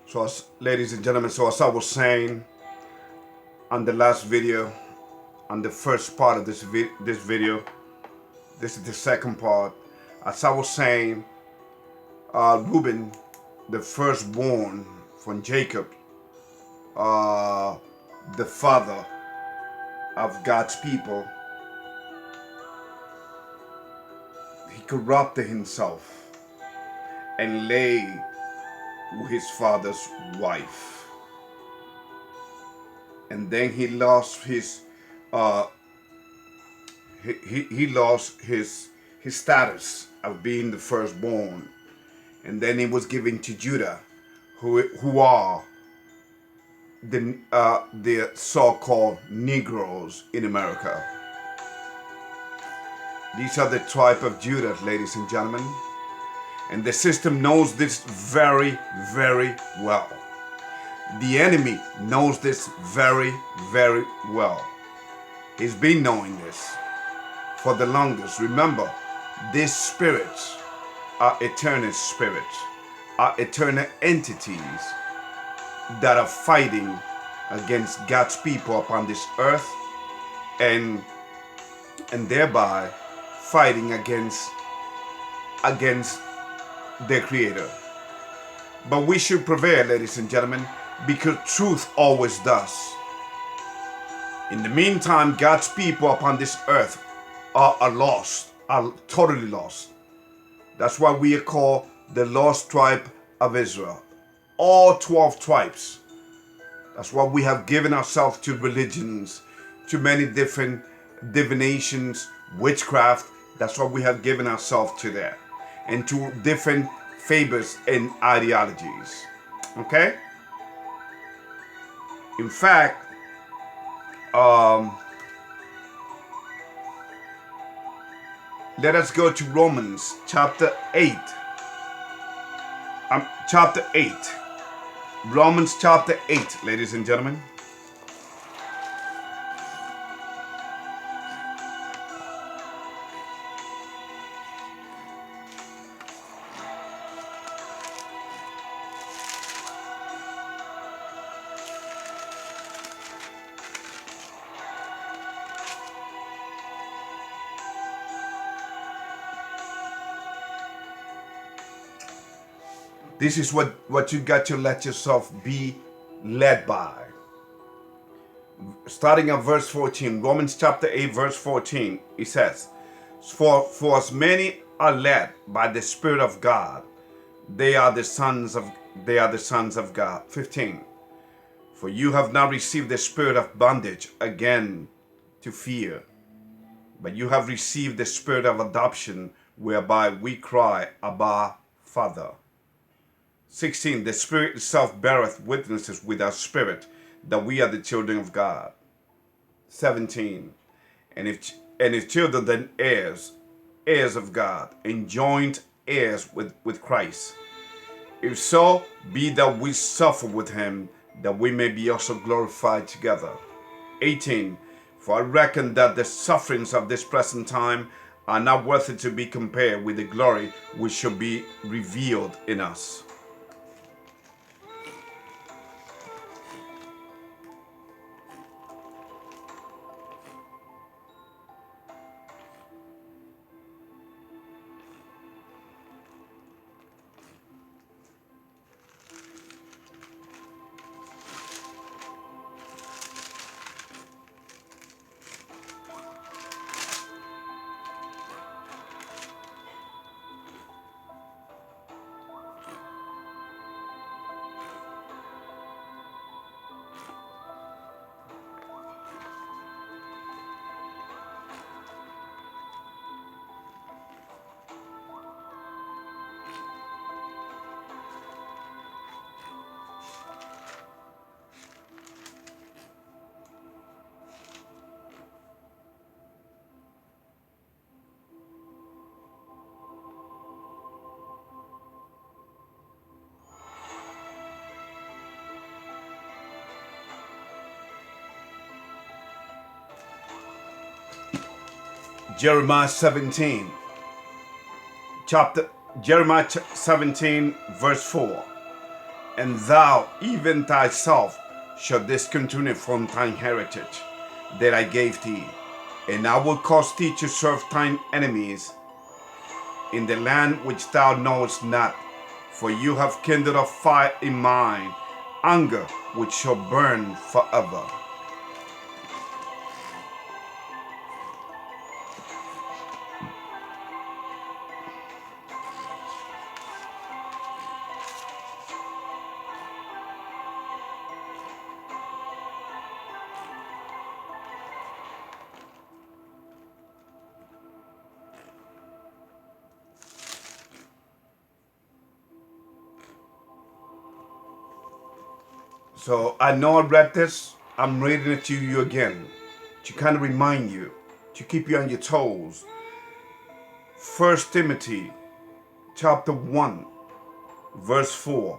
So, ladies and gentlemen, so as I was saying on the last video, on the first part of this video, this is the second part. As I was saying, Reuben, the firstborn from Jacob, the father of God's people, he corrupted himself and lay with his father's wife. And then he lost his he lost his status of being the firstborn, and then it was given to Judah, who are the so-called Negroes in America. These are the tribe of Judah, ladies and gentlemen, and the system knows this very, very well. The enemy knows this very, very well. He's been knowing this for the longest. Remember, these spirits are eternal spirits, are eternal entities that are fighting against God's people upon this earth, and thereby fighting against their creator. But we should prevail, ladies and gentlemen, because truth always does. In the meantime, God's people upon this earth are lost, are totally lost. That's why we are called the lost tribe of Israel. All 12 tribes. That's why we have given ourselves to religions, to many different divinations, witchcraft. That's why we have given ourselves to that. And to different favors and ideologies. Okay? In fact, let us go to Romans chapter 8. Chapter 8. Romans chapter 8, ladies and gentlemen. This is what you got to let yourself be led by. Starting at verse 14, Romans chapter 8, verse 14, it says, For as many are led by the Spirit of God, they are the sons of God. 15, For you have not received the spirit of bondage again to fear, but you have received the spirit of adoption, whereby we cry, Abba, Father. 16, the Spirit itself beareth witnesses with our spirit that we are the children of God. 17, and if children, then heirs of God, and joint heirs with Christ. If so be that we suffer with him, that we may be also glorified together. 18, for I reckon that the sufferings of this present time are not worthy to be compared with the glory which shall be revealed in us. Jeremiah 17, Jeremiah 17, verse 4. and thou even thyself shalt discontinue from thine heritage that I gave thee. And I will cause thee to serve thine enemies in the land which thou knowest not. For you have kindled a fire in mine, anger which shall burn forever. So I know I read this. I'm reading it to you again to kind of remind you, to keep you on your toes. 1 Timothy chapter 1, verse 4.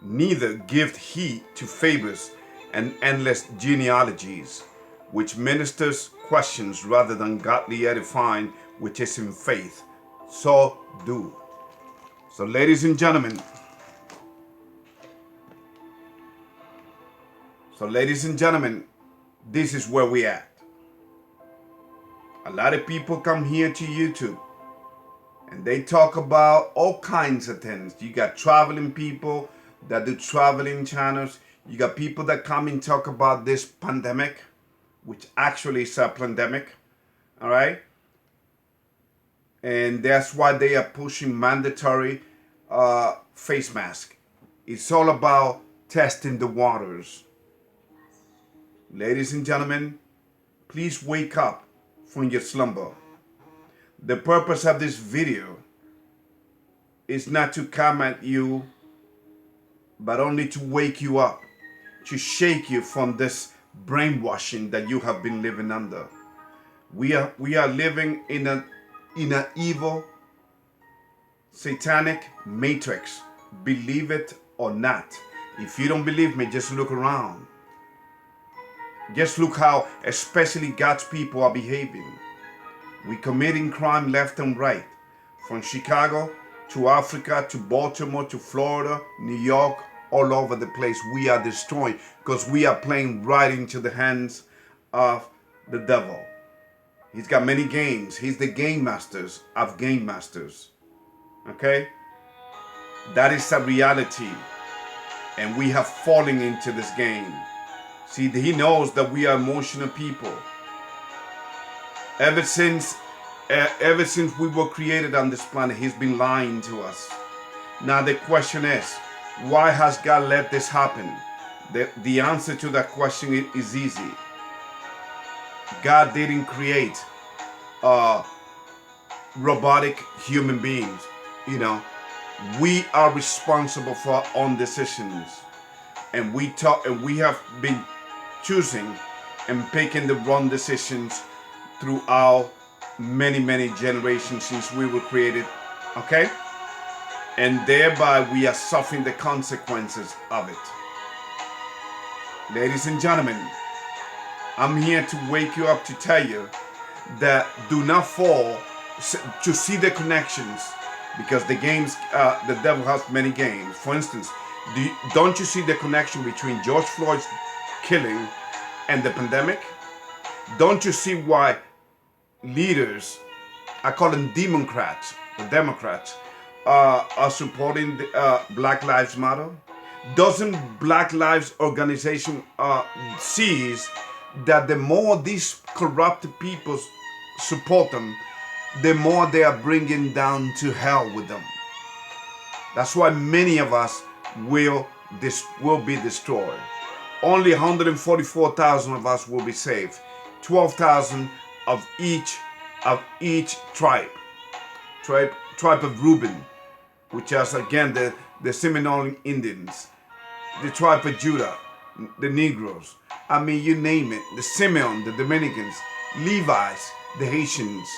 Neither give heed to fables and endless genealogies, which ministers questions rather than godly edifying, which is in faith. So do. So ladies and gentlemen, this is where we at. A lot of people come here to YouTube and they talk about all kinds of things. You got traveling people that do traveling channels. You got people that come and talk about this pandemic, which actually is a pandemic, all right? And that's why they are pushing mandatory face mask. It's all about testing the waters. Ladies and gentlemen, please wake up from your slumber. The purpose of this video is not to come at you, but only to wake you up, to shake you from this brainwashing that you have been living under. We are living in an evil, satanic matrix. Believe it or not. If you don't believe me, just look around. Just look how especially God's people are behaving. We committing crime left and right. From Chicago to Africa to Baltimore to Florida, New York, all over the place. We are destroying because we are playing right into the hands of the devil. He's got many games. He's the game masters of game masters. Okay? That is a reality. And we have fallen into this game. See, he knows that we are emotional people. Ever since we were created on this planet, he's been lying to us. Now the question is, why has God let this happen? The answer to that question is easy. God didn't create robotic human beings. You know, we are responsible for our own decisions, and we have been choosing and picking the wrong decisions throughout many generations since we were created, okay? And thereby we are suffering the consequences of it. Ladies and gentlemen, I'm here to wake you up to tell you that do not fall to see the connections, because the games, the devil has many games. For instance, don't you see the connection between George Floyd's killing and the pandemic? Don't you see why leaders, I call them Democrats, the Democrats, are supporting the Black Lives Matter? Doesn't Black Lives organization sees that the more these corrupt people support them, the more they are bringing down to hell with them? That's why many of us will be destroyed. Only 144,000 of us will be saved. 12,000 of each tribe of Reuben, which is again the Seminole Indians, the tribe of Judah, the Negroes. I mean, you name it. The Simeon, the Dominicans, Levites, the Haitians,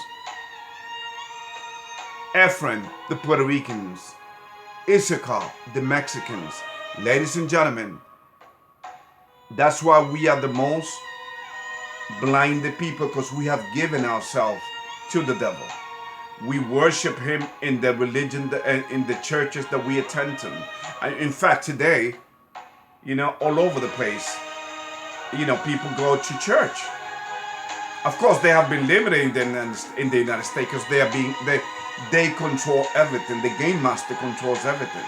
Ephraim, the Puerto Ricans, Issachar, the Mexicans. Ladies and gentlemen, that's why we are the most blinded people, because we have given ourselves to the devil. We worship him in the religion and in the churches that we attend to. In fact, today, all over the place, people go to church. Of course, they have been limited in the United States because they control everything. The game master controls everything.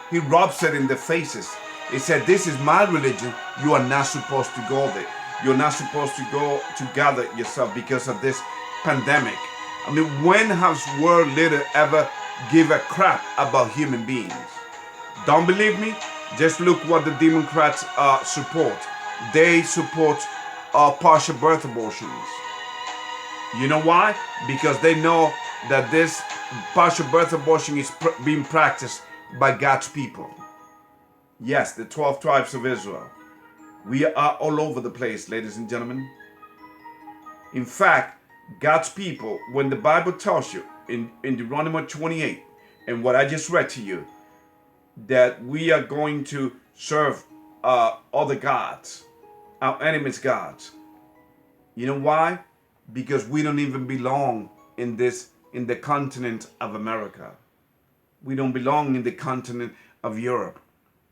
He rubs it in their faces. He said, "This is my religion. You are not supposed to go there. You're not supposed to go to gather yourself because of this pandemic." I mean, when has world leader ever give a crap about human beings? Don't believe me? Just look what the Democrats support. They support partial birth abortions. You know why? Because they know that this partial birth abortion is being practiced by God's people. Yes, the 12 tribes of Israel. We are all over the place, ladies and gentlemen. In fact, God's people, when the Bible tells you in Deuteronomy 28, and what I just read to you, that we are going to serve other gods, our enemies' gods. You know why? Because we don't even belong in the continent of America. We don't belong in the continent of Europe.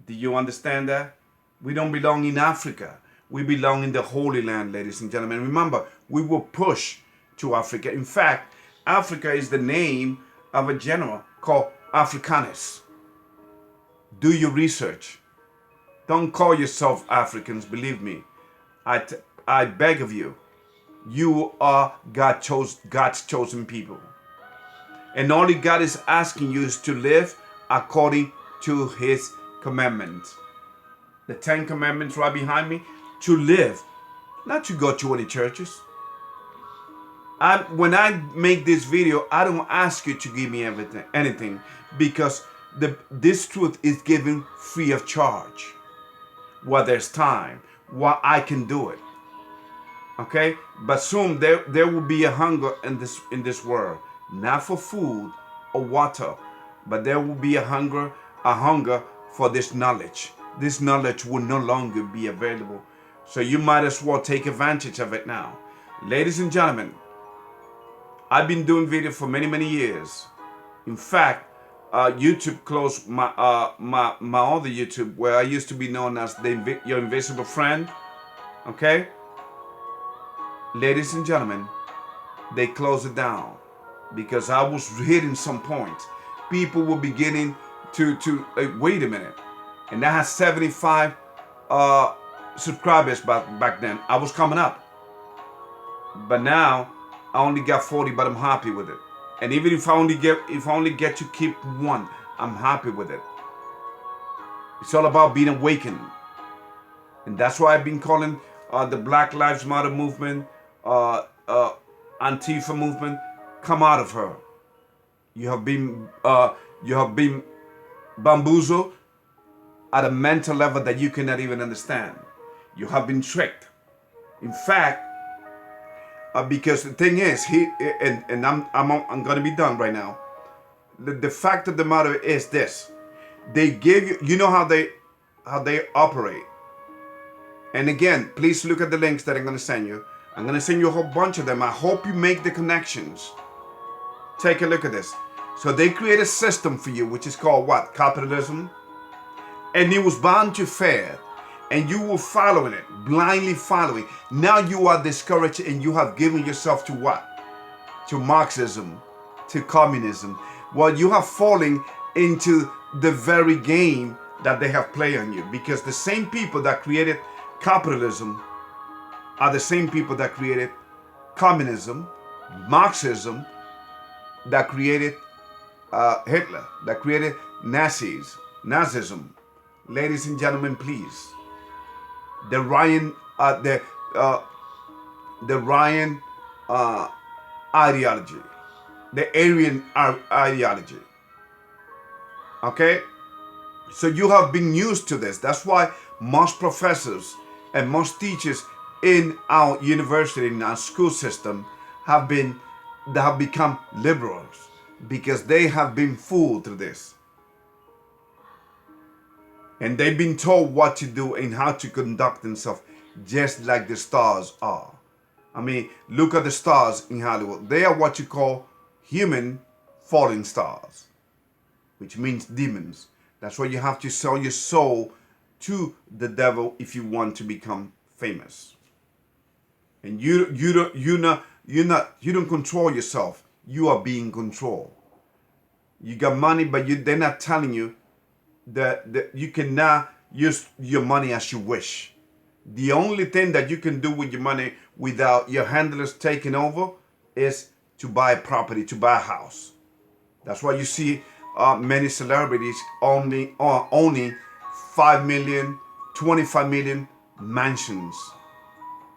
Do you understand that? We don't belong in Africa. We belong in the Holy Land, ladies and gentlemen. Remember, we were pushed to Africa. In fact, Africa is the name of a general called Africanus. Do your research. Don't call yourself Africans, believe me. I beg of you. You are God's chosen people. And only God is asking you is to live according to his commandments. The 10 commandments right behind me. To live, not to go to any churches. When I make this video, I don't ask you to give me anything, because this truth is given free of charge. While there's time, while I can do it. Okay? But soon there will be a hunger in this world, not for food or water, but there will be a hunger for this knowledge. This knowledge will no longer be available. So you might as well take advantage of it now. Ladies and gentlemen, I've been doing video for many, many years. In fact, YouTube closed my other YouTube, where I used to be known as your invisible friend. Okay? Ladies and gentlemen, they closed it down because I was hitting some points. People were beginning to wait a minute. And I had 75 subscribers back then. I was coming up. But now I only got 40, but I'm happy with it. And even if I only get to keep one, I'm happy with it. It's all about being awakened. And that's why I've been calling the Black Lives Matter movement, Antifa movement, come out of her. You have been bamboozled at a mental level that you cannot even understand. You have been tricked. In fact, because the thing is, I'm going to be done right now. The fact of the matter is this: they gave you know how they operate. And again, please look at the links that I'm going to send you. I'm going to send you a whole bunch of them. I hope you make the connections. Take a look at this. So they create a system for you, which is called what? Capitalism. And it was bound to fail. And you were following it, blindly following. Now you are discouraged and you have given yourself to what? To Marxism, to communism. Well, you have fallen into the very game that they have played on you. Because the same people that created capitalism are the same people that created communism, Marxism, that created Hitler, that created Nazism. Ladies and gentlemen, please. The Ryan ideology, the Aryan ideology. Okay? So you have been used to this. That's why most professors and most teachers in our university, in our school system, have become liberals, because they have been fooled through this. And they've been told what to do and how to conduct themselves, just like the stars are. I mean, look at the stars in Hollywood. They are what you call human falling stars, which means demons. That's why you have to sell your soul to the devil if you want to become famous. And you don't control yourself. You are being controlled. You got money, but they're not telling you that you cannot use your money as you wish. The only thing that you can do with your money without your handlers taking over is to buy a property, to buy a house. That's why you see many celebrities owning 5 million, 25 million mansions.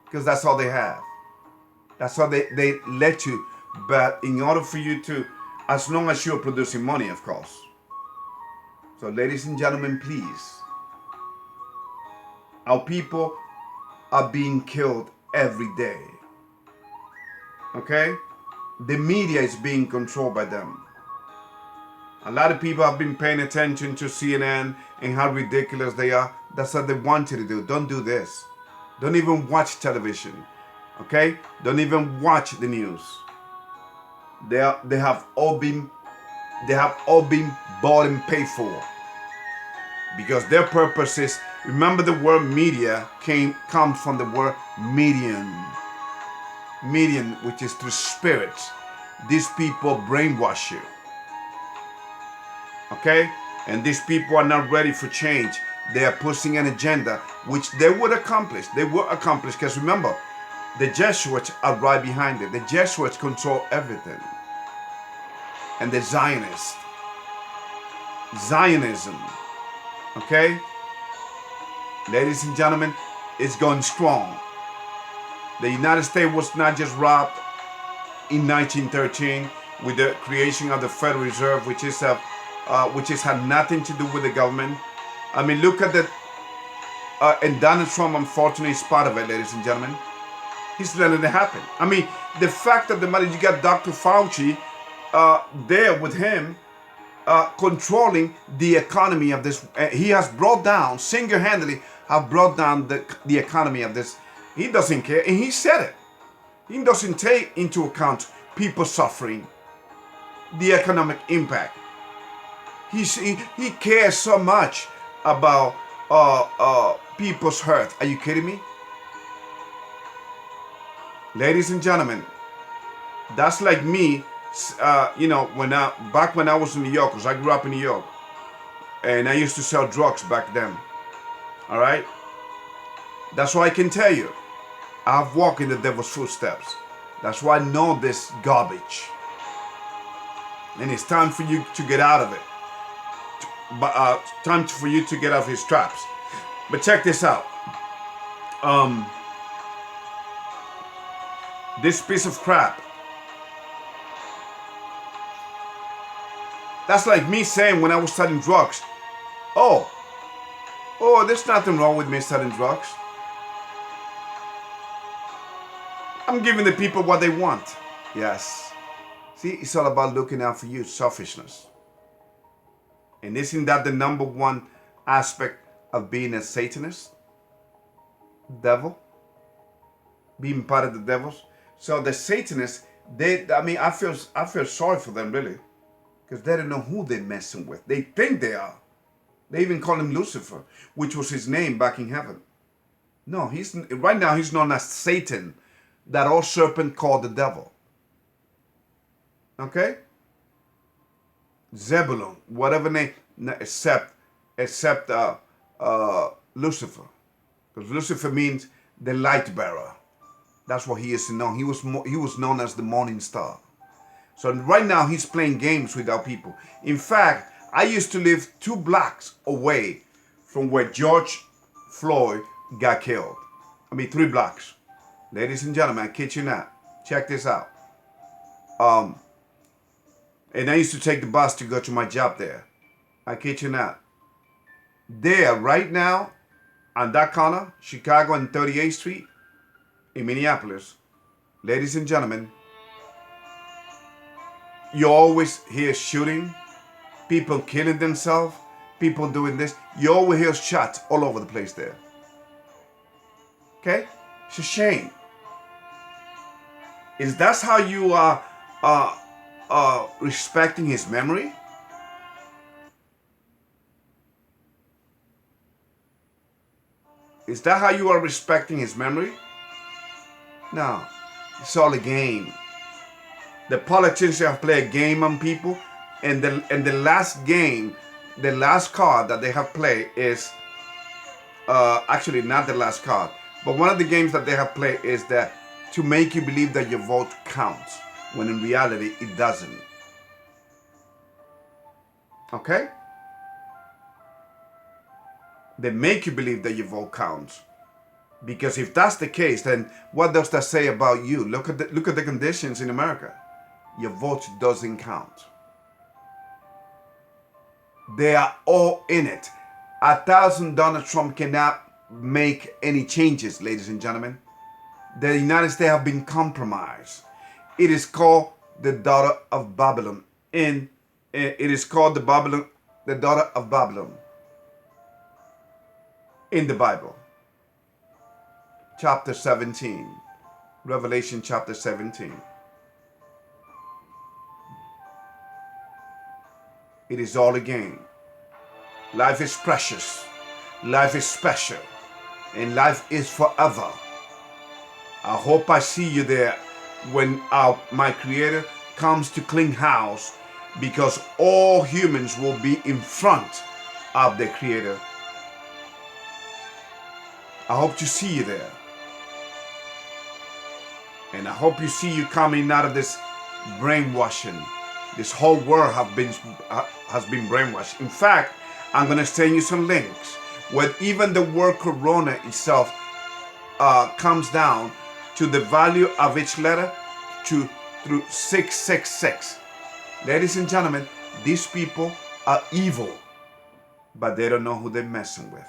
Because that's all they have. That's all they let you. But in order for you to, as long as you're producing money, of course. So ladies and gentlemen, please. Our people are being killed every day. Okay? The media is being controlled by them. A lot of people have been paying attention to CNN and how ridiculous they are. That's what they want you to do. Don't do this. Don't even watch television. Okay? Don't even watch the news. They have all been bought and paid for. Because their purpose is, remember the word media comes from the word medium. Medium, which is through spirits. These people brainwash you. Okay? And these people are not ready for change. They are pushing an agenda which they would accomplish. They will accomplish because remember, the Jesuits are right behind it. The Jesuits control everything. And the Zionists. Zionism. Okay? Ladies and gentlemen, it's going strong. The United States was not just robbed in 1913 with the creation of the Federal Reserve, which had nothing to do with the government. I mean, look at the and Donald Trump, unfortunately, is part of it, ladies and gentlemen. He's letting it happen. I mean, the fact of the matter, you got Dr. Fauci there with him, controlling the economy of this. He has brought down, single-handedly, have brought down the economy of this. He doesn't care, and he said it. He doesn't take into account people suffering, the economic impact. He cares so much about people's health. Are you kidding me? Ladies and gentlemen, that's like me, back when I was in New York, because I grew up in New York, and I used to sell drugs back then. All right? That's why I can tell you, I've walked in the devil's footsteps. That's why I know this garbage. And it's time for you to get out of it. Time for you to get out of his traps. But check this out. This piece of crap. That's like me saying when I was studying drugs, oh, there's nothing wrong with me studying drugs. I'm giving the people what they want. Yes. See, it's all about looking out for you, selfishness. And isn't that the number one aspect of being a Satanist? Devil? Being part of the devils? So the Satanists, I feel sorry for them, really. Because they don't know who they're messing with. They think they are. They even call him Lucifer, which was his name back in heaven. No, right now he's known as Satan, that old serpent called the devil. Okay? Zebulun, whatever name, except Lucifer. Because Lucifer means the light bearer. That's what he is known. He was known as the morning star. So right now he's playing games with our people. In fact, I used to live 2 blocks away from where George Floyd got killed. 3 blocks. Ladies and gentlemen, I kid you not. Check this out. And I used to take the bus to go to my job there. I kid you not. There, right now, on that corner, Chicago and 38th Street, in Minneapolis, ladies and gentlemen, you always hear shooting, people killing themselves, people doing this. You always hear shots all over the place there. Okay? It's a shame. Is that how you respecting his memory? Is that how you are respecting his memory? No, it's all a game. The politicians have played a game on people, and the last game, the last card that they have played is actually not the last card, but one of the games that they have played is that to make you believe that your vote counts, when in reality it doesn't. Okay? They make you believe that your vote counts. Because if that's the case, then what does that say about you? Look at the conditions in America. Your vote doesn't count. They are all in it. 1,000 Donald Trump cannot make any changes, ladies and gentlemen. The United States have been compromised. It is called the daughter of Babylon. It is called the daughter of Babylon in the Bible. Chapter 17. Revelation chapter 17. It is all a game. Life is precious. Life is special. And life is forever. I hope I see you there when my Creator comes to clean house, because all humans will be in front of the Creator. I hope to see you there. And I hope you see you coming out of this brainwashing. This whole world has been brainwashed. In fact, I'm going to send you some links where even the word corona itself comes down to the value of each letter through 666. Ladies and gentlemen, these people are evil, but they don't know who they're messing with.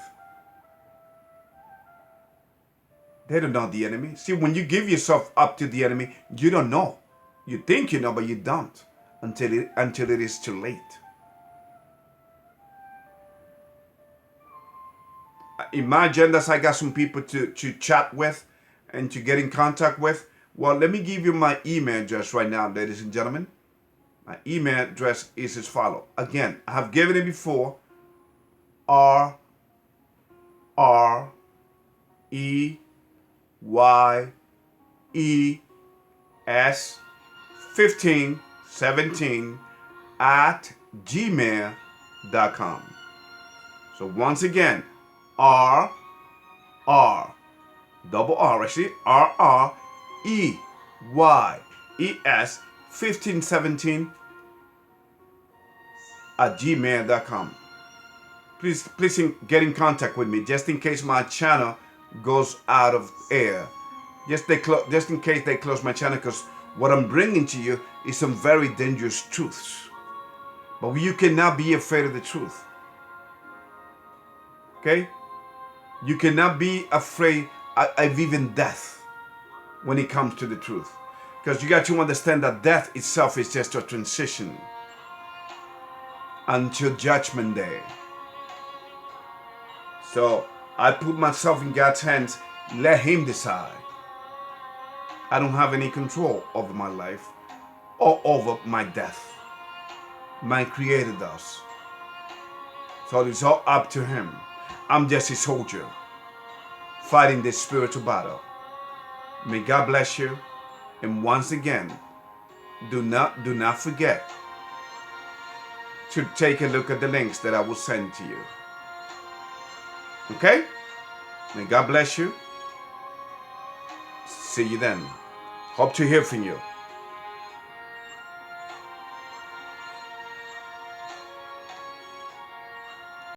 They don't know the enemy. See, when you give yourself up to the enemy, you don't know. You think you know, but you don't until it is too late. In my agendas, I got some people to chat with and to get in contact with. Well, let me give you my email address right now, ladies and gentlemen. My email address is as follows. Again, I have given it before. RREYES1517 at gmail.com. So once again, RREYES1517 at gmail.com. Please get in contact with me, just in case my channel goes out of air. Just in case they close my channel, because what I'm bringing to you is some very dangerous truths. But you cannot be afraid of the truth. Okay? You cannot be afraid of even death when it comes to the truth. Because you got to understand that death itself is just a transition until Judgment Day. So I put myself in God's hands. Let Him decide. I don't have any control over my life or over my death. My Creator does. So it's all up to Him. I'm just a soldier fighting this spiritual battle. May God bless you. And once again, do not forget to take a look at the links that I will send to you. Okay? May God bless you. See you then. Hope to hear from you.